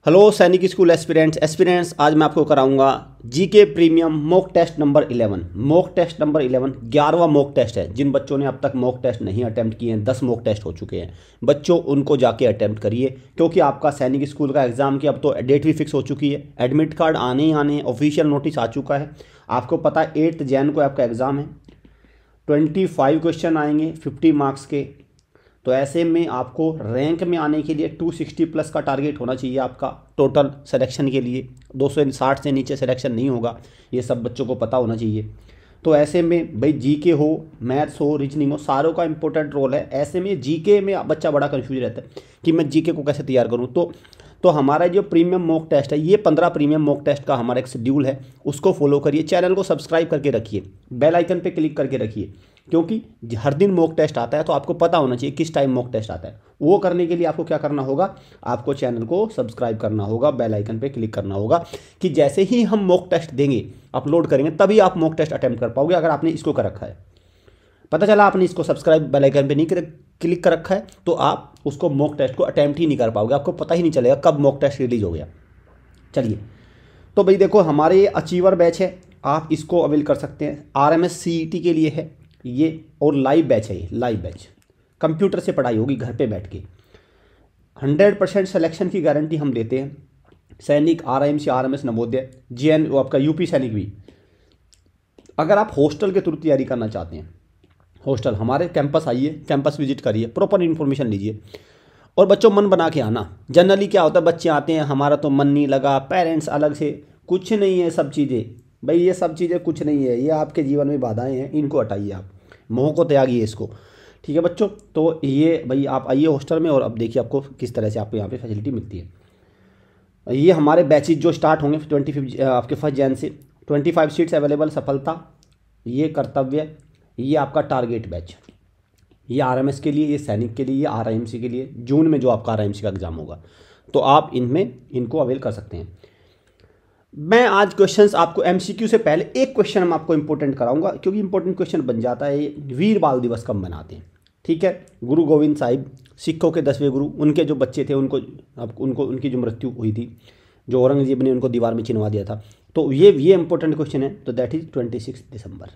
Hello सैनिक school aspirants आज मैं आपको कराऊंगा GK premium mock test number 11। Mock test number 11 11वां मॉक टेस्ट है। जिन बच्चों ने अब तक मॉक टेस्ट नहीं अटेम्प्ट किए हैं, 10 मॉक टेस्ट हो चुके हैं बच्चों, उनको जाके अटेम्प्ट करिए, क्योंकि आपका सैनिक स्कूल का एग्ज़ाम की अब तो डेट भी फिक्स हो चुकी है। एडमिट कार्ड आने ही आने, ऑफिशियल नोटिस आ चुका है। आपको पता है 8 जैन को आपका एग्ज़ाम है। 25 क्वेश्चन आएंगे 50 मार्क्स के। तो ऐसे में आपको रैंक में आने के लिए 260 प्लस का टारगेट होना चाहिए आपका टोटल सिलेक्शन के लिए। 260 से नीचे सिलेक्शन नहीं होगा, ये सब बच्चों को पता होना चाहिए। तो ऐसे में भाई जीके हो, मैथ्स हो, रीजनिंग हो, सारों का इंपॉर्टेंट रोल है। ऐसे में जीके में बच्चा बड़ा कन्फ्यूज रहता है कि मैं जीके को कैसे तैयार करूँ। तो हमारा जो प्रीमियम मॉक टेस्ट है, ये 15 प्रीमियम मॉक टेस्ट का हमारा एक शेड्यूल है, उसको फॉलो करिए। चैनल को सब्सक्राइब करके रखिए, बेल आइकन पे क्लिक करके रखिए, क्योंकि हर दिन मॉक टेस्ट आता है तो आपको पता होना चाहिए किस टाइम मॉक टेस्ट आता है। वो करने के लिए आपको क्या करना होगा, आपको चैनल को सब्सक्राइब करना होगा, बेल आइकन पे क्लिक करना होगा कि जैसे ही हम मॉक टेस्ट देंगे, अपलोड करेंगे, तभी आप मॉक टेस्ट अटेम्प्ट कर पाओगे। अगर आपने इसको कर रखा है, पता चला आपने इसको सब्सक्राइब बेल आइकन पे नहीं क्लिक कर रखा है, तो आप उसको मॉक टेस्ट को अटेम्प्ट ही नहीं कर पाओगे। आपको पता ही नहीं चलेगा कब मॉक टेस्ट रिलीज हो गया। चलिए, तो भाई देखो, हमारे ये अचीवर बैच है, आप इसको अवेल कर सकते हैं। RMS CET के लिए है ये, और लाइव बैच है। ये लाइव बैच कंप्यूटर से पढ़ाई होगी घर पे बैठ के। 100% सिलेक्शन की गारंटी हम देते हैं। सैनिक, RIMC, RMS, नवोदय, JN, वो आपका यूपी सैनिक भी। अगर आप हॉस्टल के थ्रू तैयारी करना चाहते हैं, हॉस्टल हमारे कैंपस आइए, कैंपस विजिट करिए, प्रॉपर इन्फॉर्मेशन लीजिए, और बच्चों मन बना के आना। जनरली क्या होता है, बच्चे आते हैं, हमारा तो मन नहीं लगा, पेरेंट्स अलग से, कुछ नहीं है सब चीज़ें। भाई ये सब चीज़ें कुछ नहीं है, ये आपके जीवन में बाधाएं हैं, इनको हटाइए, आप मोह को त्यागिए इसको। ठीक है बच्चों, तो ये भाई आप आइए हॉस्टल में, और अब देखिए आपको किस तरह से आपको यहाँ पे फैसिलिटी मिलती है। ये हमारे बैचेज जो स्टार्ट होंगे 25 आपके 1 जैन से। 25 सीट्स अवेलेबल। सफलता, ये कर्तव्य, ये आपका टारगेट बैच, ये RMS के लिए, ये सैनिक के लिए, ये RIMC के लिए। जून में जो आपका RIMC का एग्ज़ाम होगा, तो आप इनको अवेल कर सकते हैं। मैं आज क्वेश्चंस आपको MCQ से पहले एक क्वेश्चन हम आपको इंपॉर्टेंट कराऊंगा, क्योंकि इंपॉर्टेंट क्वेश्चन बन जाता है। वीर बाल दिवस कब मनाते हैं? ठीक है, गुरु गोविंद साहिब, सिखों के 10वें गुरु, उनके जो बच्चे थे उनको उनकी जो मृत्यु हुई थी, जो औरंगजेब ने उनको दीवार में चिनवा दिया था, तो ये इंपॉर्टेंट क्वेश्चन है। तो दैट इज 26 दिसंबर।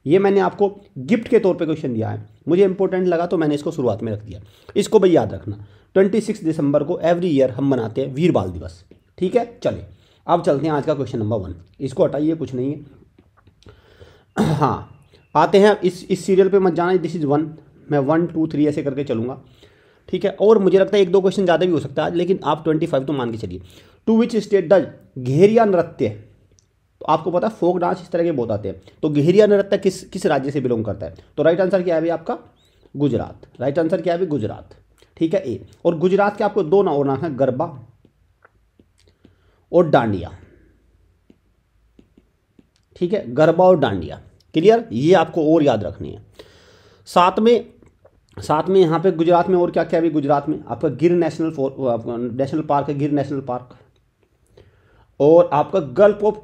ये मैंने आपको गिफ्ट के तौर पे क्वेश्चन दिया है, मुझे इंपॉर्टेंट लगा तो मैंने इसको शुरुआत में रख दिया। इसको भाई याद रखना, 26 दिसंबर को एवरी ईयर हम मनाते हैं वीर बाल दिवस। ठीक है, चलिए अब चलते हैं आज का क्वेश्चन नंबर 1। इसको हटाइए, कुछ नहीं है। हाँ, आते हैं इस सीरियल पे मत जाना, दिस इज़ 1। मैं 1 2 3 ऐसे करके चलूँगा। ठीक है, और मुझे लगता है 1-2 क्वेश्चन ज़्यादा भी हो सकता है आज, लेकिन आप 25 तो मान के चलिए। टू विच स्टेट डज घेरिया नृत्य, तो आपको पता है फोक डांस इस तरह के बहुत आते हैं, तो घेरिया नृत्य किस राज्य से बिलोंग करता है? तो राइट आंसर क्या है भाई आपका? गुजरात। राइट आंसर क्या है भाई? गुजरात। ठीक है, ए। और गुजरात के आपको 2 और नाम है, गरबा और डांडिया। ठीक है, गरबा और डांडिया। क्लियर, ये आपको और याद रखनी है। साथ में यहाँ पे गुजरात में और क्या क्या है? गुजरात में आपका गिर नेशनल पार्क है, गिर नेशनल पार्क। और आपका gulf of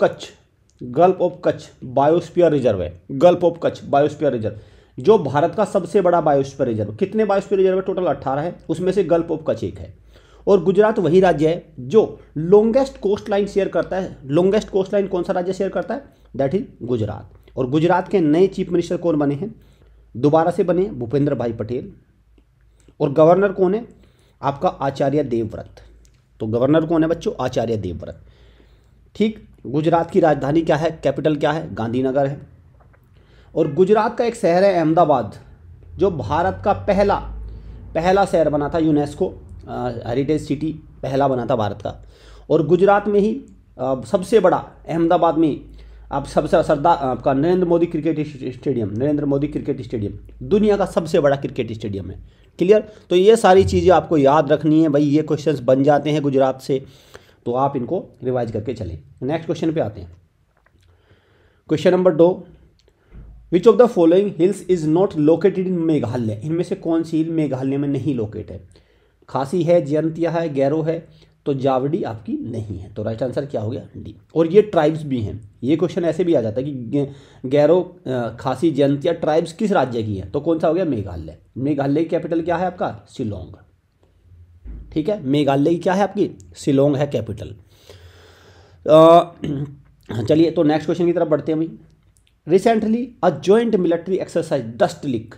Kutch biosphere reserve है। Gulf of Kutch biosphere reserve, जो भारत का सबसे बड़ा बायोस्फीयर रिजर्व। कितने बायोस्फीयर रिजर्व है? टोटल 18 है, उसमें से गल्फ ऑफ कच्छ एक है। और गुजरात वही राज्य है जो लॉन्गेस्ट कोस्ट लाइन शेयर करता है। लॉन्गेस्ट कोस्ट लाइन कौन सा राज्य शेयर करता है? That is Gujarat. और गुजरात के नए चीफ मिनिस्टर कौन बने हैं? दोबारा से बने भूपेंद्र भाई पटेल। और गवर्नर कौन है? आपका आचार्य देवव्रत। तो गवर्नर कौन है बच्चों? आचार्य देवव्रत। ठीक, गुजरात की राजधानी क्या है, कैपिटल क्या है? गांधीनगर है। और गुजरात का एक शहर है अहमदाबाद, जो भारत का पहला शहर बना था, यूनेस्को हेरिटेज सिटी पहला बना था भारत का। और गुजरात में ही सबसे बड़ा, अहमदाबाद में आप सबसे सरदार आपका नरेंद्र मोदी क्रिकेट स्टेडियम दुनिया का सबसे बड़ा क्रिकेट स्टेडियम है। क्लियर, तो ये सारी चीज़ें आपको याद रखनी है भाई। ये क्वेश्चंस बन जाते हैं गुजरात से, तो आप इनको रिवाइज करके चलें। नेक्स्ट क्वेश्चन पे आते हैं। Question number 2, which of the following hills is not located in Meghalaya? इनमें से कौन सी हिल मेघालय में नहीं लोकेट है? खासी है, जयंतिया है, गैरो है, तो जावड़ी आपकी नहीं है। तो राइट आंसर क्या हो गया? डी। और ये ट्राइब्स भी हैं। ये क्वेश्चन ऐसे भी आ जाता है कि गैरो, खासी, जयंतिया ट्राइब्स किस राज्य की है? तो कौन सा हो गया? मेघालय। मेघालय की कैपिटल क्या है आपका? शिलोंग। ठीक है, मेघालय की क्या है आपकी, शिलोंग है कैपिटल। चलिए तो नेक्स्ट क्वेश्चन की तरफ बढ़ते हैं भाई। Recently a joint military exercise dust league,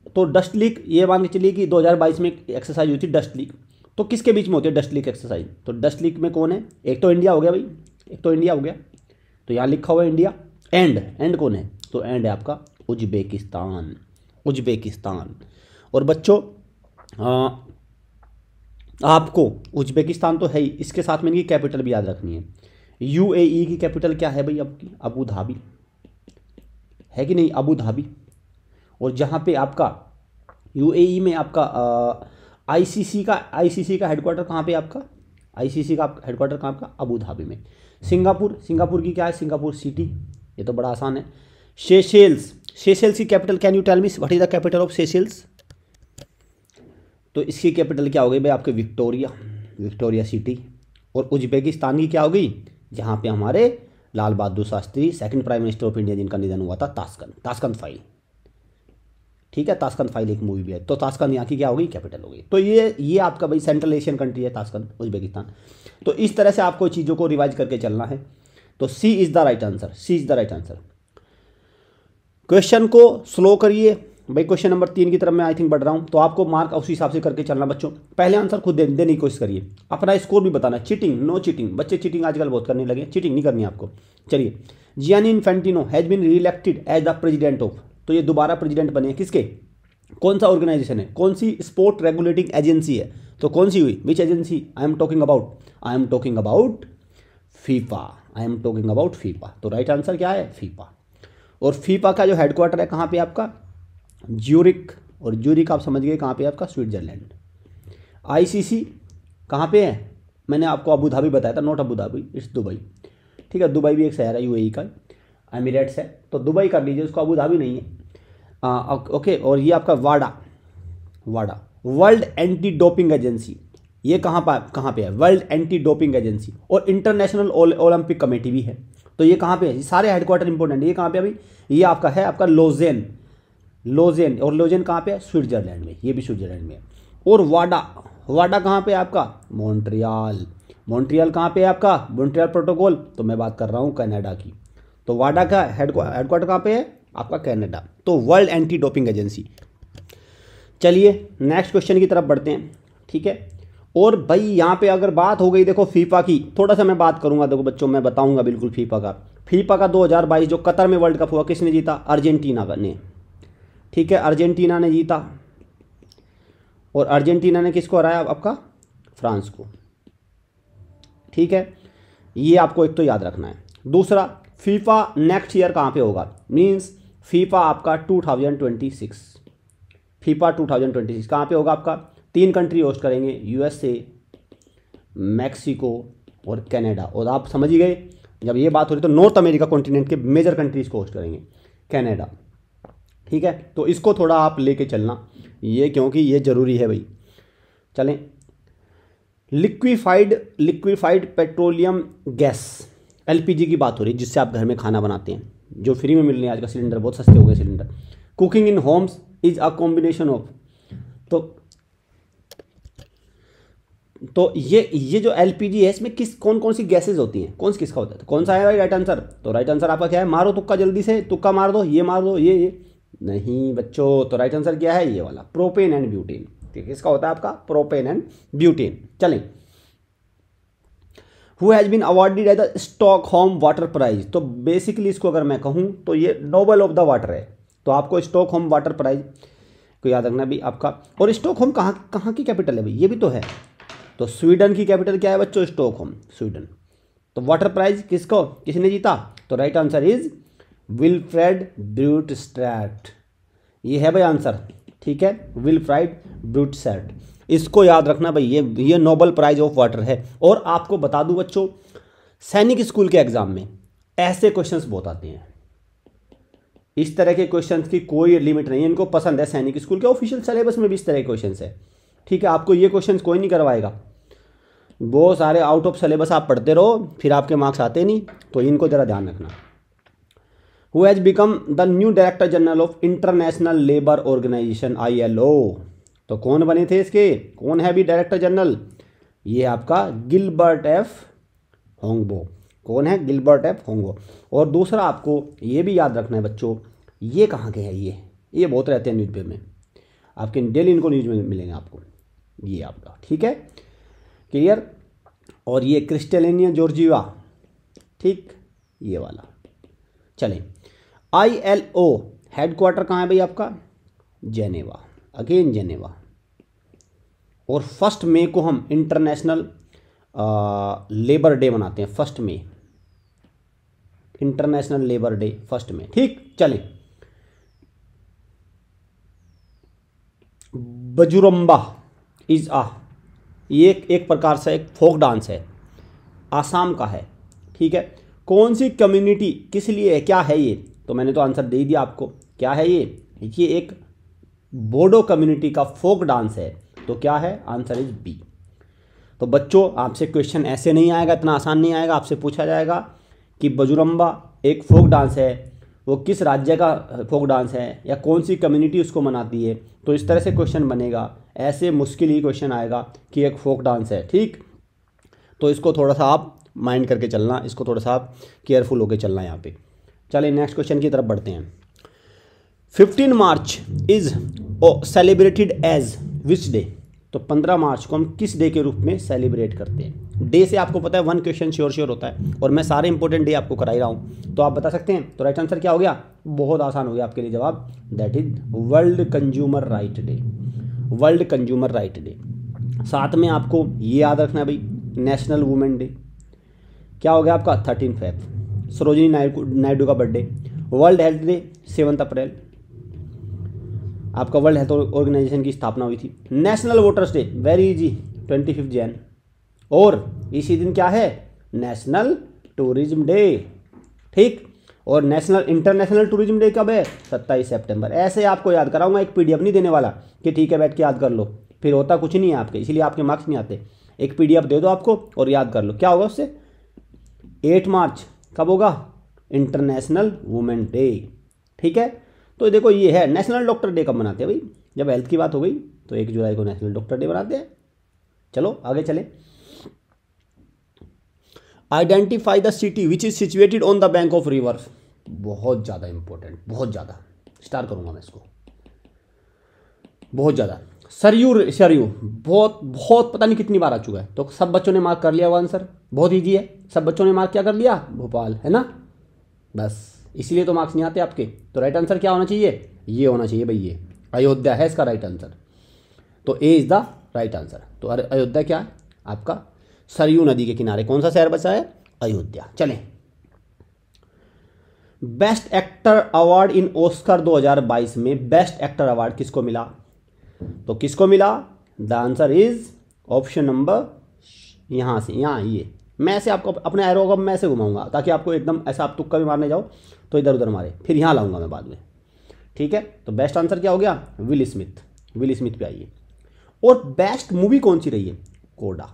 तो डस्ट लीग ये मान के चलिए कि 2022 में एक्सरसाइज हुई थी डस्ट लीग। तो किसके बीच में होती है डस्ट लीग एक्सरसाइज, तो डस्ट लीग में कौन है, एक तो इंडिया हो गया भाई, एक तो इंडिया हो गया, तो यहाँ लिखा हुआ है इंडिया, एंड कौन है, तो एंड है आपका उज्बेकिस्तान, उज्बेकिस्तान। और बच्चों आपको उज्बेकिस्तान तो है ही, इसके साथ में इनकी कैपिटल भी याद रखनी है। यूएई की कैपिटल क्या है भाई आपकी, अबू धाबी है कि नहीं, अबू धाबी। और जहाँ पे आपका यूएई में आपका आईसीसी का हेडक्वार्टर कहाँ पे आपका, आईसीसी का हेडक्वार्टर कहाँ आपका, अबू धाबी में। सिंगापुर की क्या है, सिंगापुर सिटी, ये तो बड़ा आसान है। सेशेल्स की capital, can you tell me what is the capital of Seychelles, तो इसकी कैपिटल क्या हो गई भाई आपके, विक्टोरिया सिटी। और उज्बेकिस्तान की क्या हो गई, जहाँ पे हमारे Lal Bahadur Shastri second prime minister of India जिनका निधन हुआ था, ताशकंद फाइल, ठीक है, ताशकंद फाइल एक मूवी भी है, तो ताशकंद यहाँ की क्या हो गई, कैपिटल हो गई। तो ये आपका भाई सेंट्रल एशियन कंट्री है ताशकंद, उज्बेकिस्तान। तो इस तरह से आपको चीज़ों को रिवाइज करके चलना है। तो C is the right answer. Question को स्लो करिए भाई, क्वेश्चन नंबर 3 की तरफ मैं आई थिंक बढ़ रहा हूँ, तो आपको मार्क उस हिसाब से करके चलना बच्चों। पहले आंसर खुद देने की कोशिश करिए, अपना स्कोर भी बताना। चीटिंग, नो चीटिंग, बच्चे चीटिंग आजकल बहुत करने लगे, चीटिंग नहीं करनी आपको। चलिए, Gianni Infantino has been reelected as the president of, तो ये दोबारा प्रेजिडेंट बने हैं किसके, कौन सा ऑर्गेनाइजेशन है, कौन सी स्पोर्ट रेगुलेटिंग एजेंसी है, तो कौन सी हुई, which agency I am talking about FIFA, तो राइट आंसर क्या है, फीफा। और फीफा का जो हेडक्वार्टर है कहाँ पे आपका, ज्यूरिक, और ज्यूरिक आप समझ गए कहाँ पे आपका, स्विट्जरलैंड। आईसीसी कहाँ पे है, मैंने आपको अबू धाबी बताया था, not Abu Dhabi, it's Dubai, ठीक है, दुबई भी एक शहर है यूएई का, एमिरेट्स है, तो दुबई कर लीजिए उसको, अबू धाबी नहीं है। ओके, और ये आपका वाडा, वर्ल्ड एंटी डोपिंग एजेंसी, ये कहाँ पे है, वर्ल्ड एंटी डोपिंग एजेंसी। और इंटरनेशनल ओलंपिक कमेटी भी है, तो ये कहाँ पे है, सारे हेडक्वार्टर इंपॉर्टेंट है। ये कहाँ पे अभी, ये आपका है आपका लोजेन, और लोजेन कहाँ पे है, स्विट्जरलैंड में, ये भी स्विट्जरलैंड में है। और वाडा कहाँ पे है आपका, मॉन्ट्रियल कहाँ पे है आपका, मॉन्ट्रियल प्रोटोकॉल, तो मैं बात कर रहा हूँ कनाडा की, तो वाडा का हेडक्वार्टर कहाँ पे है आपका, कनाडा, तो वर्ल्ड एंटी डोपिंग एजेंसी। चलिए नेक्स्ट क्वेश्चन की तरफ बढ़ते हैं, ठीक है। और भाई यहाँ पे अगर बात हो गई देखो फीफा की, थोड़ा सा मैं बात करूंगा, देखो बच्चों मैं बताऊंगा बिल्कुल फीफा का 2022 जो कतर में वर्ल्ड कप हुआ, किसने जीता, अर्जेंटीना ने, ठीक है, अर्जेंटीना ने जीता। और अर्जेंटीना ने किसको हराया आपका, फ्रांस को, ठीक है, ये आपको एक तो याद रखना है। दूसरा, फीफा नेक्स्ट ईयर कहाँ पे होगा, मींस फीफा आपका 2026, फीफा 2026 कहाँ पे होगा आपका, 3 कंट्री होस्ट करेंगे, यूएसए, मैक्सिको और कनाडा। और आप समझ ही गए जब ये बात हो रही तो नॉर्थ अमेरिका कॉन्टिनेंट के मेजर कंट्रीज को होस्ट करेंगे, कनाडा, ठीक है। तो इसको थोड़ा आप लेके चलना ये, क्योंकि ये ज़रूरी है भाई। चलें, लिक्विफाइड पेट्रोलियम गैस, एलपीजी की बात हो रही है, जिससे आप घर में खाना बनाते हैं, जो फ्री में मिल रहे हैं आजकल, सिलेंडर बहुत सस्ते हो गए cylinder. Cooking in Holmes is a combination of, तो ये जो एलपीजी है इसमें कौन कौन सी गैसेज होती हैं, किसका होता है, तो कौन सा है भाई राइट आंसर, तो राइट आंसर आपका क्या है, मारो तुक्का, जल्दी से तुक्का मार दो, ये मार दो, ये नहीं बच्चों, तो राइट आंसर क्या है, ये वाला प्रोपेन एंड ब्यूटेन, ठीक है, इसका होता है आपका प्रोपेन एंड ब्यूटेन। चलें, who has been awarded as the Stockholm water prize, तो बेसिकली इसको अगर मैं कहूँ तो ये नोबल ऑफ द वाटर है, तो आपको स्टॉकहोम वाटर प्राइज को याद रखना भी आपका। और स्टॉकहोम कहाँ की कैपिटल है भाई, ये भी तो है, तो स्वीडन की कैपिटल क्या है बच्चों, स्टॉकहोम, स्वीडन। तो वाटर प्राइज किसने जीता, तो राइट आंसर इज विल्फ्रेड ब्रूटस्ट्रैट, ये है भाई आंसर, ठीक है, विल्फ्रेड ब्रूटस्ट्रैट, इसको याद रखना भाई, ये नोबल प्राइज ऑफ वाटर है। और आपको बता दूं बच्चों, सैनिक स्कूल के एग्जाम में ऐसे क्वेश्चंस बहुत आते हैं, इस तरह के क्वेश्चंस की कोई लिमिट नहीं है, इनको पसंद है, सैनिक स्कूल के ऑफिशियल सिलेबस में भी इस तरह के क्वेश्चंस है, ठीक है। आपको ये क्वेश्चंस कोई नहीं करवाएगा, वो सारे आउट ऑफ सिलेबस आप पढ़ते रहो, फिर आपके मार्क्स आते नहीं, तो इनको जरा ध्यान रखना। Who has become the new director general of International Labour Organization ILO, तो कौन बने थे इसके, कौन है अभी डायरेक्टर जनरल, ये आपका गिलबर्ट एफ होंगबो। कौन है, गिलबर्ट एफ होंगबो। और दूसरा आपको ये भी याद रखना है बच्चों, ये कहाँ के हैं, ये बहुत रहते हैं न्यूज़पेपर में, आपके डेली इनको न्यूज़ में मिलेंगे आपको, ये आपका, ठीक है, क्लियर। और ये क्रिस्टलिनिया जॉर्जिया, ठीक, ये वाला। चलें, ILO हेडक्वार्टर कहाँ है भाई आपका, जेनेवा, अगेन जेनेवा। और 1 मई को हम इंटरनेशनल लेबर डे मनाते हैं, 1 मई, इंटरनेशनल लेबर डे 1 मई, ठीक। चलें, बजुरम्बा इज ये एक प्रकार से एक फोक डांस है, आसाम का है, ठीक है। कौन सी कम्युनिटी, किस लिए है, क्या है ये, तो मैंने तो आंसर दे ही दिया आपको, क्या है ये एक बोडो कम्युनिटी का फोक डांस है, तो क्या है, आंसर इज बी। तो बच्चों आपसे क्वेश्चन ऐसे नहीं आएगा, इतना आसान नहीं आएगा, आपसे पूछा जाएगा कि बजुरम्बा एक फोक डांस है, वो किस राज्य का फोक डांस है, या कौन सी कम्युनिटी उसको मनाती है, तो इस तरह से क्वेश्चन बनेगा। ऐसे मुश्किल ही क्वेश्चन आएगा कि एक फोक डांस है, ठीक। तो इसको थोड़ा सा आप माइंड करके चलना, इसको थोड़ा सा आप केयरफुल होकर चलना यहाँ पे। चलिए नेक्स्ट क्वेश्चन की तरफ बढ़ते हैं। 15 March is celebrated as which day, तो 15 मार्च को हम किस डे के रूप में सेलिब्रेट करते हैं। डे से आपको पता है 1 क्वेश्चन श्योर होता है, और मैं सारे इंपॉर्टेंट डे आपको करा ही रहा हूँ, तो आप बता सकते हैं। तो राइट आंसर क्या हो गया, बहुत आसान हो गया आपके लिए जवाब, that is world consumer right day, world consumer right day. साथ में आपको ये याद रखना है भाई, नेशनल वुमेन डे क्या हो गया आपका, 13 फेब, सरोजिनी नायडू का बर्थडे। वर्ल्ड हेल्थ डे 7 अप्रैल, आपका वर्ल्ड हेल्थ ऑर्गेनाइजेशन की स्थापना हुई थी। National voters day very easy, 25 Jain. और इसी दिन क्या है, नेशनल टूरिज्म डे, ठीक। और नेशनल इंटरनेशनल टूरिज्म डे कब है, 27 सितंबर। ऐसे आपको याद कराऊंगा, एक PDF नहीं देने वाला कि ठीक है बैठ के याद कर लो, फिर होता कुछ नहीं है आपके, इसीलिए आपके मार्क्स नहीं आते। एक PDF दे दो आपको और याद कर लो, क्या होगा उससे। 8 मार्च कब होगा, इंटरनेशनल वुमेन डे, ठीक है। तो देखो ये है, नेशनल डॉक्टर डे कब मनाते हैं भाई, जब हेल्थ की बात हो गई तो 1 जुलाई को नेशनल डॉक्टर डे मनाते हैं। चलो आगे चले। Identify the city which is situated on the bank of river, बहुत ज़्यादा इंपॉर्टेंट, बहुत ज़्यादा स्टार करूंगा मैं इसको, बहुत ज़्यादा। सरयू, सरयू बहुत बहुत पता नहीं कितनी बार आ चुका है, तो सब बच्चों ने मार्क कर लिया वो आंसर, बहुत ईजी है, सब बच्चों ने मार्क क्या कर लिया, भोपाल, है ना, बस इसीलिए तो मार्क्स नहीं आते आपके। तो राइट आंसर क्या होना चाहिए, ये होना चाहिए भाई, ये अयोध्या है इसका राइट आंसर। तो A is the right answer. तो अयोध्या क्या है आपका, सरयू नदी के किनारे कौन सा शहर बचा है, अयोध्या। चलें, best actor award in Oscar 2022 में बेस्ट एक्टर अवार्ड किसको मिला, तो किसको मिला, the answer is option number, यहाँ से, यहाँ ये मैं से आपको अपने एरो को मैं से घुमाऊंगा ताकि आपको एकदम ऐसा आप तुक्का भी मारने जाओ तो इधर उधर मारे, फिर यहाँ लाऊंगा मैं बाद में, ठीक है। तो बेस्ट आंसर क्या हो गया, विल स्मिथ, विल स्मिथ पे आइए। और बेस्ट मूवी कौन सी रही है, कोडा।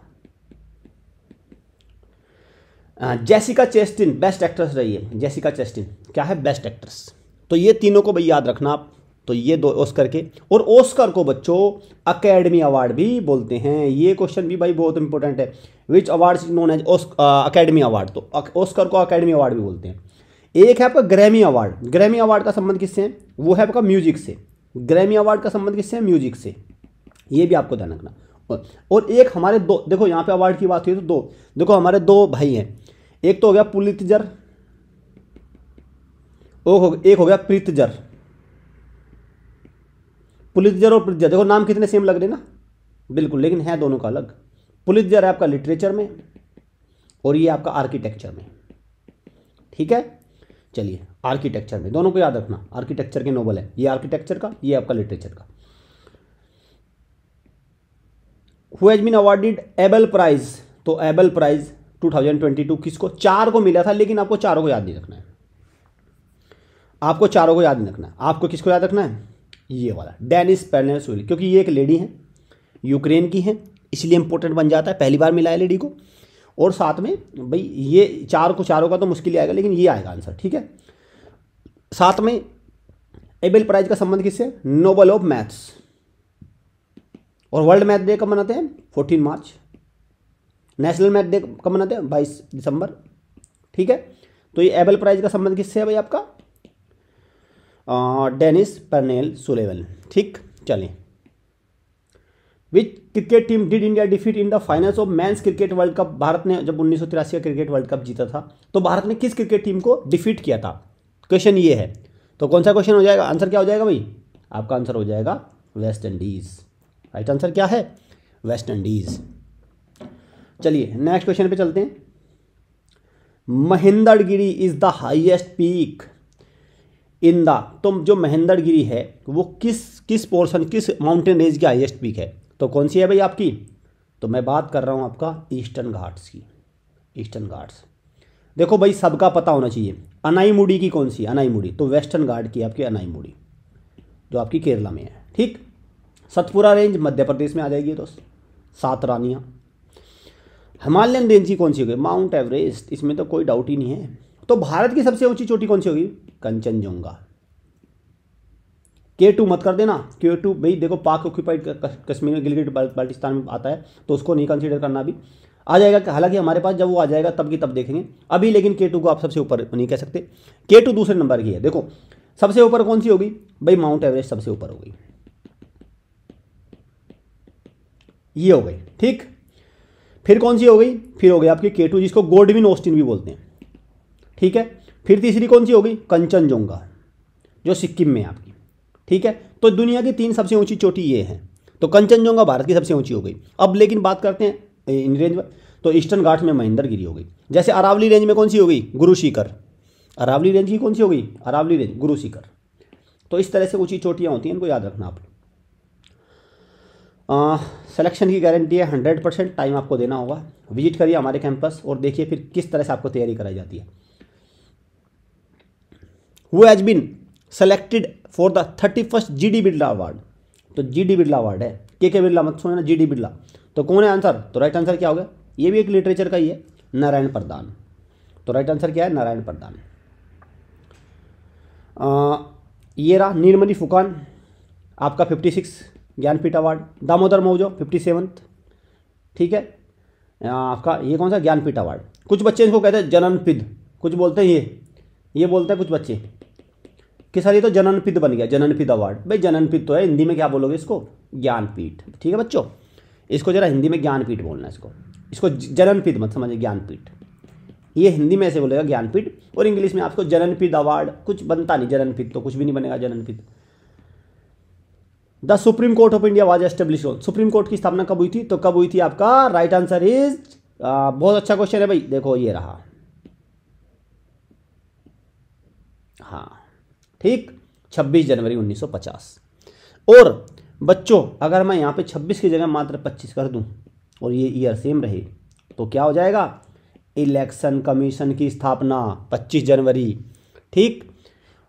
जेसिका चेस्टिन बेस्ट एक्ट्रेस रही है, जेसिका चेस्टिन क्या है, बेस्ट एक्ट्रेस। तो ये तीनों को भाई याद रखना आप, तो ये 2 ऑस्कर के, और ऑस्कर को बच्चों अकेडमी अवार्ड भी बोलते हैं। ये क्वेश्चन भी भाई बहुत इंपॉर्टेंट है, which award is known as Academy Award, तो ऑस्कर को अकेडमी अवार्ड भी बोलते हैं। एक है आपका ग्रैमी अवार्ड, ग्रैमी अवार्ड का संबंध किससे है, वो है आपका म्यूजिक से, ग्रैमी अवार्ड का संबंध किससे है, म्यूजिक से, ये भी आपको ध्यान रखना। और एक हमारे 2, देखो यहाँ पे अवार्ड की बात हुई तो 2, देखो हमारे 2 भाई हैं, एक तो हो गया पुलित्जर, एक हो गया प्रीतजर। पुलित्जर और प्रीतजर देखो नाम कितने सेम लग रहे ना, बिल्कुल, लेकिन है दोनों का अलग। पुलित्जर है आपका लिटरेचर में और ये आपका आर्किटेक्चर में, ठीक है। चलिए आर्किटेक्चर में, दोनों को याद रखना, आर्किटेक्चर के नोबल है, ये आर्किटेक्चर का, ये आपका लिटरेचर का। Who has been awarded Abel prize, तो एबल प्राइज 2022 किसको, 4 को मिला था, लेकिन आपको चारों को याद नहीं रखना है, आपको चारों को याद नहीं रखना है। आपको किसको याद रखना है, ये वाला डेनिस पेर्नेसुली, क्योंकि ये एक लेडी है, यूक्रेन की है, इसलिए इंपॉर्टेंट बन जाता है, पहली बार मिला है लेडी को। और साथ में भाई ये चारों का तो मुश्किल ही आएगा, लेकिन ये आएगा आंसर, ठीक है। साथ में एबेल प्राइज का संबंध किससे, नोबल ऑफ मैथ्स, और वर्ल्ड मैथ डे कब मनाते हैं? 14 मार्च। नेशनल मैथ डे कब मनाते हैं? 22 दिसंबर। ठीक है, तो ये एबल प्राइज का संबंध किससे है भाई आपका? Dennis Parnell Sullivan. ठीक, चलिए। Which cricket team did India defeat in the finals of men's cricket world cup? Bharat ने जब 1983 का क्रिकेट वर्ल्ड कप जीता था तो भारत ने किस क्रिकेट टीम को डिफीट किया था? क्वेश्चन ये है, तो कौन सा क्वेश्चन हो जाएगा? आंसर क्या हो जाएगा भाई? आपका आंसर हो जाएगा वेस्ट इंडीज। राइट आंसर क्या है? West Indies. चलिए नेक्स्ट क्वेश्चन पे चलते हैं। Mahendragiri is the highest peak in the, तो जो महेंद्रगिरी है वो किस पोर्शन, किस माउंटेन रेंज की हाईएस्ट पीक है? तो कौन सी है भाई आपकी? तो मैं बात कर रहा हूँ आपका ईस्टर्न घाट्स की। ईस्टर्न घाट्स देखो भाई सबका पता होना चाहिए। अनाईमुडी की कौन सी? अनाईमुडी, तो वेस्टर्न घाट की आपकी अनाईमुडी जो आपकी केरला में है। ठीक, सतपुरा रेंज मध्य प्रदेश में आ जाएगी दोस्त, 7 रानियाँ। हिमालयन रेंज की कौन सी होगी? माउंट एवरेस्ट, इसमें तो कोई डाउट ही नहीं है। तो भारत की सबसे ऊंची चोटी कौन सी होगी? कंचनजंगा। K2 मत कर देना, K2 भाई देखो पाक ऑक्यूपाइड कश्मीर में गिलगिट बाल्टिस्तान में आता है तो उसको नहीं कंसीडर करना। अभी आ जाएगा, हालांकि हमारे पास जब वो आ जाएगा तब की तब देखेंगे अभी, लेकिन K2 को आप सबसे ऊपर नहीं कह सकते। K2 दूसरे नंबर की है। देखो सबसे ऊपर कौन सी होगी भाई? माउंट एवरेस्ट सबसे ऊपर हो गई, ये हो गई। ठीक, फिर कौन सी हो गई? फिर हो गई आपकी K2 जिसको गोल्डविन ऑस्टिन भी बोलते हैं। ठीक है, फिर तीसरी कौन सी हो गई? कंचनजंगा जो सिक्किम में है आपकी। ठीक है, तो दुनिया की 3 सबसे ऊंची चोटी ये हैं। तो कंचनजंगा भारत की सबसे ऊंची हो गई। अब लेकिन बात करते हैं इन रेंज में, तो ईस्टर्न घाट में महेंद्रगिरी हो गई। जैसे अरावली रेंज में कौन सी हो गई? गुरु शिखर। अरावली रेंज की कौन सी हो गई? अरावली रेंज, गुरु शिखर। तो इस तरह से ऊंची चोटियाँ होती हैं, इनको याद रखना आप। सिलेक्शन की गारंटी है 100%। टाइम आपको देना होगा। विजिट करिए हमारे कैंपस और देखिए फिर किस तरह से आपको तैयारी कराई जाती है। Who has been selected for the 31st GD Birla award? तो GD बिरला अवार्ड है, के बिरला मत सुनना, GD बिरला। तो कौन है आंसर? तो राइट आंसर क्या होगा? ये भी एक लिटरेचर का ही है, नारायण प्रधान। तो राइट आंसर क्या है? नारायण प्रधान। ये रहा नीलमणि फुकान आपका 56 ज्ञानपीठ अवार्ड। दामोदर मौजो 57th। ठीक है, आपका ये कौन सा? ज्ञानपीठ अवार्ड। कुछ बच्चे इसको कहते हैं जननपिद, कुछ बोलते हैं ये बोलते हैं कुछ बच्चे कि सर ये तो जननपिद बन गया, जननपिद अवार्ड। भाई जननपिद तो है, हिंदी में क्या बोलोगे इसको? ज्ञानपीठ। ठीक है बच्चों, इसको जरा हिंदी में ज्ञानपीठ बोलना है। इसको जननपिद मत समझिए, ज्ञानपीठ। ये हिंदी में ऐसे बोलेगा ज्ञानपीठ, और इंग्लिश में आपको जननपिद अवार्ड कुछ बनता नहीं। जननपिद तो कुछ भी नहीं बनेगा जननपिद। The supreme court of India was establish. Supreme court की स्थापना कब हुई थी? तो कब हुई थी आपका? राइट आंसर इज, बहुत अच्छा क्वेश्चन है भाई। देखो ये रहा, हाँ ठीक, 26 जनवरी 1950। और बच्चों अगर मैं यहाँ पे 26 की जगह मात्र 25 कर दूँ और ये ईयर सेम रहे तो क्या हो जाएगा? इलेक्शन कमीशन की स्थापना 25 जनवरी। ठीक,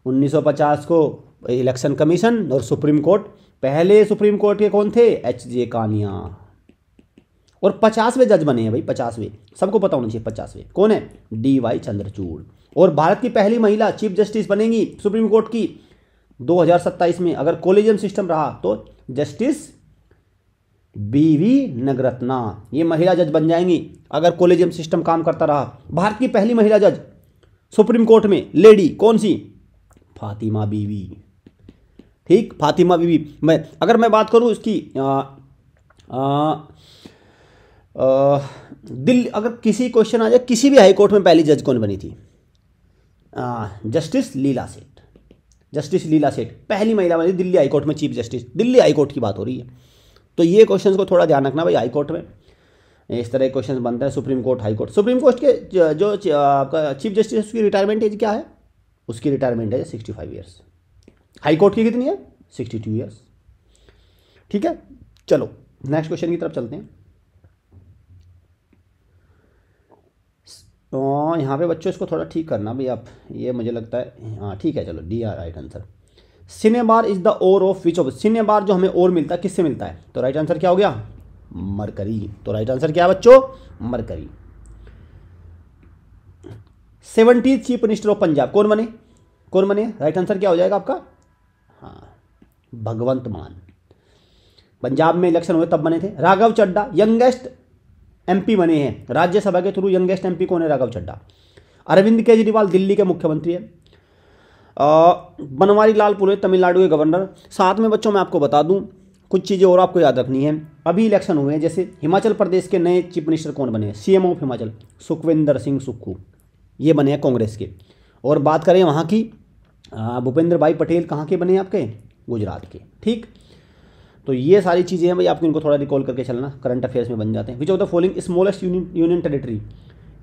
1950 को इलेक्शन कमीशन और सुप्रीम कोर्ट। पहले सुप्रीम कोर्ट के कौन थे? HJ कानिया। और 50वें जज बने हैं भाई, 50वें, सबको पता होना चाहिए 50वें कौन है? DY चंद्रचूड़। और भारत की पहली महिला चीफ जस्टिस बनेंगी सुप्रीम कोर्ट की 2027 में। अगर कोलेजियम सिस्टम रहा तो जस्टिस BV नगरत्ना, ये महिला जज बन जाएंगी अगर कोलेजियम सिस्टम काम करता रहा। भारत की पहली महिला जज सुप्रीम कोर्ट में लेडी कौन सी? फातिमा बीवी। ठीक, फातिमा बीवी। अगर मैं बात करूं इसकी दिल्ली, अगर किसी क्वेश्चन आ जाए किसी भी हाई कोर्ट में पहली जज कौन बनी थी? जस्टिस लीला सेठ। जस्टिस लीला सेठ पहली महिला बनी दिल्ली हाई कोर्ट में chief justice. Delhi high court की बात हो रही है। तो ये क्वेश्चंस को थोड़ा ध्यान रखना भाई, हाई कोर्ट में इस तरह के क्वेश्चंस बनते हैं। Supreme court, high court. Supreme court के जो आपका चीफ जस्टिस उसकी रिटायरमेंट एज क्या है? उसकी retirement age 65 years. High court की कितनी है? 62 ईयर्स। ठीक है, चलो नेक्स्ट क्वेश्चन की तरफ चलते हैं। तो यहाँ पे बच्चों इसको थोड़ा ठीक करना भाई आप, ये मुझे लगता है हाँ ठीक है, चलो D are right answer. Cinnabar is the ore of which of? Cinnabar जो हमें ओर मिलता है किससे मिलता है? तो राइट आंसर क्या हो गया? मरकरी। तो राइट आंसर क्या है बच्चों? Mercury. 70th chief minister of Punjab कौन बने? कौन बने? राइट आंसर क्या हो जाएगा आपका? हाँ, भगवंत मान। पंजाब में इलेक्शन हुए तब बने थे। राघव चड्ढा यंगेस्ट एमपी बने हैं राज्यसभा के थ्रू। यंगेस्ट एमपी कौन है? राघव चड्ढा। अरविंद केजरीवाल दिल्ली के मुख्यमंत्री है। बनवारी लाल पुरोहित तमिलनाडु के गवर्नर। साथ में बच्चों मैं आपको बता दूं कुछ चीज़ें और आपको याद रखनी है। अभी इलेक्शन हुए हैं, जैसे हिमाचल प्रदेश के नए चीफ मिनिस्टर कौन बने हैं? सीएम ऑफ हिमाचल सुखविंदर सिंह सुक्खू, ये बने हैं कांग्रेस के। और बात करें वहाँ की, भूपेंद्र भाई पटेल कहाँ के बने हैं? आपके गुजरात के। ठीक, तो ये सारी चीज़ें हैं भाई, आपको इनको थोड़ा रिकॉल करके चलना, करंट अफेयर्स में बन जाते हैं। Which of the following smallest union territory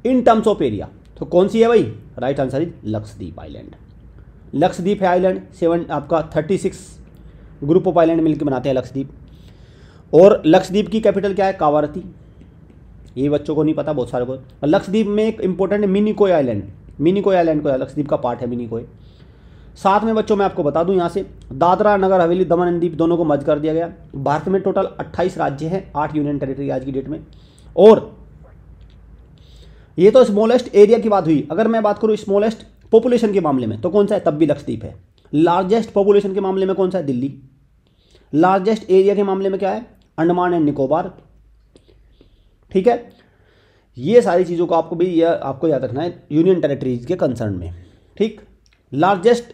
in terms of area, तो कौन सी है भाई? Right answer is Lakshadweep island. Lakshadweep है आइलैंड, 36 ग्रुप ऑफ आइलैंड मिलकर बनाते हैं लक्षद्वीप। और लक्षद्वीप की कैपिटल क्या है? कावारती। ये बच्चों को नहीं पता, बहुत सारे को। लक्षद्वीप में एक important Minicoy island, Minicoy island को लक्षद्वीप का पार्ट है मिनिकोय। साथ में बच्चों मैं आपको बता दूं यहाँ से दादरा नगर हवेली दमन एंड दीव दोनों को मर्ज कर दिया गया। भारत में टोटल 28 राज्य हैं, 8 यूनियन टेरिटरी आज की डेट में। और ये तो स्मॉलेस्ट एरिया की बात हुई। अगर मैं बात करूँ स्मॉलेस्ट पॉपुलेशन के मामले में तो कौन सा है? तब भी लक्षद्वीप है। लार्जेस्ट पॉपुलेशन के मामले में कौन सा है? दिल्ली। लार्जेस्ट एरिया के मामले में क्या है? अंडमान एंड निकोबार। ठीक है, ये सारी चीज़ों को आपको भी यह आपको याद रखना है यूनियन टेरिटरीज के कंसर्न में। ठीक, largest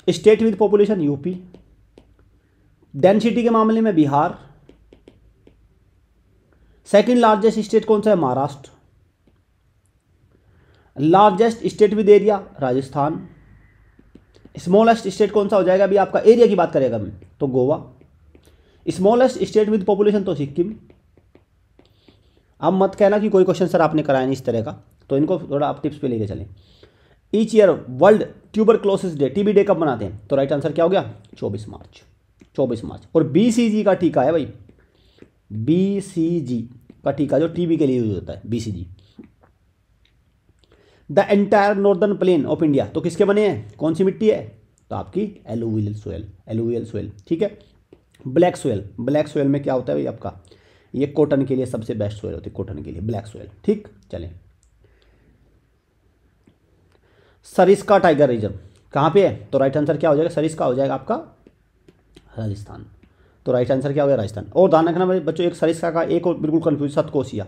state with population UP. Density के मामले में बिहार। सेकंड लार्जेस्ट स्टेट कौन सा है? Maharashtra. Largest state with area Rajasthan. Smallest state कौन सा हो जाएगा? अभी आपका एरिया की बात करेगा मैं तो Goa. Smallest state with population तो सिक्किम। अब मत कहना कि कोई क्वेश्चन सर आपने कराया नहीं इस तरह का, तो इनको थोड़ा आप टिप्स पे लेके चलें। Each year world tuberculosis day, TB day कब मनाते हैं? तो राइट आंसर क्या हो गया? 24 मार्च। 24 मार्च। और बीसीजी का टीका है भाई, बीसीजी का टीका जो टीबी के लिए यूज होता है, BCG. The entire northern plain of India तो किसके बने हैं? कौन सी मिट्टी है? तो आपकी एलुवियल सोयल, एलुवियल सोयल। ठीक है, ब्लैक सोयल, ब्लैक सोयल में क्या होता है भाई आपका? ये कॉटन के लिए सबसे बेस्ट सोयल होती है, कॉटन के लिए ब्लैक सोयल। ठीक, चलें। सरिस्का टाइगर रिजर्व कहाँ पे है? तो राइट आंसर क्या हो जाएगा? सरिस्का हो जाएगा आपका राजस्थान। तो राइट आंसर क्या हो गया? राजस्थान। और ध्यान रखना भाई बच्चों, एक सरिस्का का एक और बिल्कुल कंफ्यूज, सतकोसिया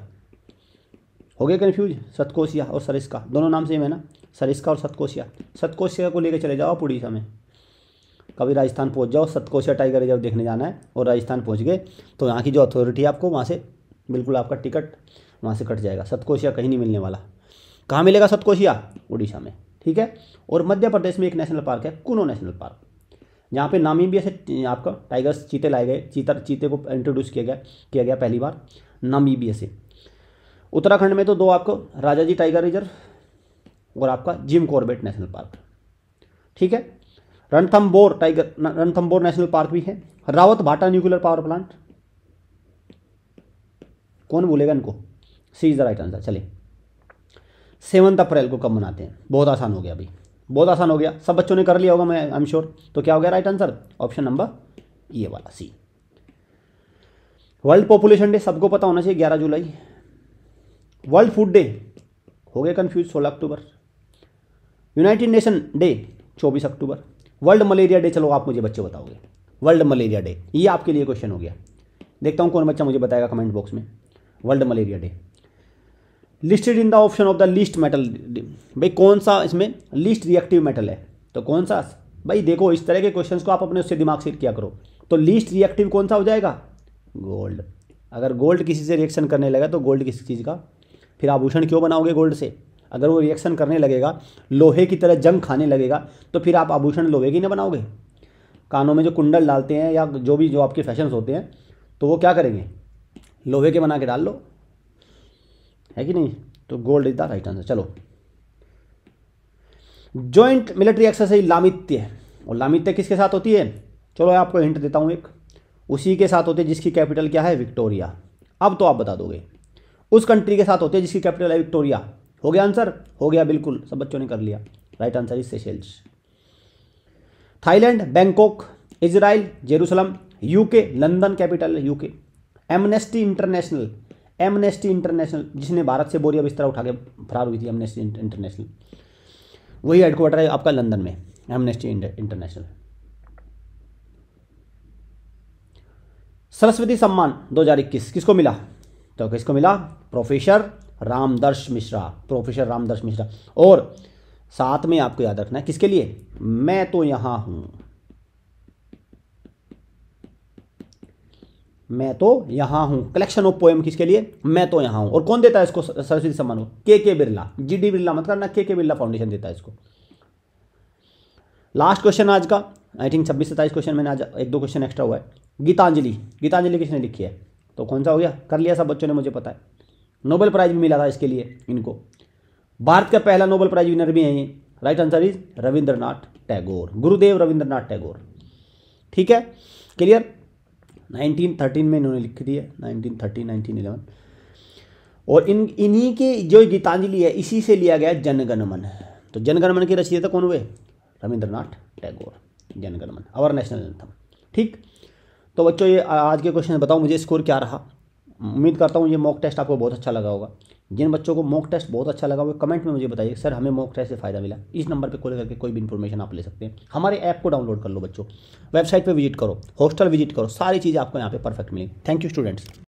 हो गया कंफ्यूज। सतकोसिया और सरिस्का दोनों नाम सेम है ना, सरिस्का और सतकोसिया। सतकोसिया को लेकर चले जाओ उड़ीसा में, कभी राजस्थान पहुंच जाओ, सतकोसिया टाइगर रिजर्व देखने जाना है और राजस्थान पहुंच गए तो यहाँ की जो अथॉरिटी है आपको वहाँ से बिल्कुल आपका टिकट वहाँ से कट जाएगा। सतकोसिया कहीं नहीं मिलने वाला। कहाँ मिलेगा सतकोसिया? उड़ीसा में। ठीक है, और मध्य प्रदेश में एक नेशनल पार्क है, कुनो नेशनल पार्क, जहाँ पे नामीबिया से आपका टाइगर्स चीते लाए गए। चीते को इंट्रोड्यूस किया गया पहली बार नामीबिया से। उत्तराखंड में तो दो आपको, राजाजी टाइगर रिजर्व और आपका जिम कॉर्बेट नेशनल पार्क। ठीक है, रणथंबोर नेशनल पार्क भी है। रावत भाटा न्यूक्लियर पावर प्लांट, कौन भूलेगा इनको? सी इज द राइट आंसर। चलिए, 7 अप्रैल को कब मनाते हैं? बहुत आसान हो गया अभी, बहुत आसान हो गया, सब बच्चों ने कर लिया होगा मैं आई एम श्योर। तो क्या हो गया राइट आंसर? ऑप्शन नंबर ये वाला सी। वर्ल्ड पॉपुलेशन डे सबको पता होना चाहिए 11 जुलाई। वर्ल्ड फूड डे हो गया कंफ्यूज 16 अक्टूबर। यूनाइटेड नेशन डे 24 अक्टूबर। वर्ल्ड मलेरिया डे, चलो आप मुझे बच्चे बताओगे। वर्ल्ड मलेरिया डे, ये आपके लिए क्वेश्चन हो गया। देखता हूँ कौन बच्चा मुझे बताएगा कमेंट बॉक्स में। World malaria day listed in the option of the least metal, भाई कौन सा इसमें लीस्ट रिएक्टिव मेटल है? तो कौन सा? भाई देखो इस तरह के क्वेश्चंस को आप अपने उससे दिमाग से किया करो। तो लीस्ट रिएक्टिव कौन सा हो जाएगा? गोल्ड। अगर गोल्ड किसी से रिएक्शन करने लगा तो गोल्ड किसी चीज़ का, फिर आभूषण क्यों बनाओगे गोल्ड से? अगर वो रिएक्शन करने लगेगा, लोहे की तरह जंग खाने लगेगा, तो फिर आप आभूषण लोहे की ना बनाओगे। कानों में जो कुंडल डालते हैं या जो आपके फैशंस होते हैं, तो वो क्या करेंगे? लोहे के बना के डाल लो, है कि नहीं? तो gold is the right answer. चलो, जॉइंट मिलिट्री एक्सरसाइज लामित्य, और लामित्य किसके साथ होती है? चलो आपको हिंट देता हूँ एक, उसी के साथ होती है जिसकी कैपिटल क्या है? विक्टोरिया। अब तो आप बता दोगे, उस कंट्री के साथ होती है जिसकी कैपिटल है विक्टोरिया। हो गया आंसर? हो गया, बिल्कुल सब बच्चों ने कर लिया। Right answer is Seychelles. Thailand Bangkok, Israel Jerusalem, UK London capital है UK. Amnesty International, Amnesty International जिसने भारत से बोरिया बिस्तर उठा के फरार हुई थी, एमनेस्टी इंटरनेशनल, वही हेडक्वार्टर है आपका लंदन में, एमनेस्टी इंटरनेशनल। सरस्वती सम्मान 2021 किसको मिला? तो किसको मिला? Professor Ramdarsh Mishra, professor Ramdarsh Mishra. और साथ में आपको याद रखना है किसके लिए? मैं तो यहां हूं, मैं तो यहां हूं। कलेक्शन ऑफ पोएम किसके लिए? मैं तो यहां हूं। और कौन देता है इसको सरस्वती सम्मान को? के बिरला, जीडी बिरला मत करना, के बिरला फाउंडेशन देता है इसको। लास्ट क्वेश्चन आज का, आई थिंक 26-27 क्वेश्चन, मैंने आज 1-2 क्वेश्चन एक्स्ट्रा हुआ है। गीतांजलि, गीतांजलि किसने लिखी है? तो कौन सा हो गया? कर लिया सब बच्चों ने, मुझे पता है। नोबेल प्राइज भी मिला था इसके लिए इनको। भारत का पहला नोबेल प्राइज विनर भी है ये। Right answer is Rabindranath Tagore, Gurudev Rabindranath Tagore. ठीक है, क्लियर। 1913 में इन्होंने लिख दी है, 1913 1911। और इन्हीं की जो गीतांजलि है इसी से लिया गया जनगण मन। तो जनगण मन के रचयिता कौन हुए? रविंद्रनाथ टैगोर। जनगण मन आवर नेशनल एंथम। ठीक, तो बच्चों ये आज के क्वेश्चन बताओ मुझे स्कोर क्या रहा। उम्मीद करता हूँ ये मॉक टेस्ट आपको बहुत अच्छा लगा होगा। जिन बच्चों को मॉक टेस्ट बहुत अच्छा लगा वो कमेंट में मुझे बताइए, सर हमें मॉक टेस्ट से फ़ायदा मिला। इस नंबर पे कॉल करके कोई भी इन्फॉर्मेशन आप ले सकते हैं। हमारे ऐप को डाउनलोड कर लो बच्चों, वेबसाइट पे विजिट करो, हॉस्टल विजिट करो, सारी चीज़ें आपको यहाँ पे परफेक्ट मिलेंगी। Thank you students.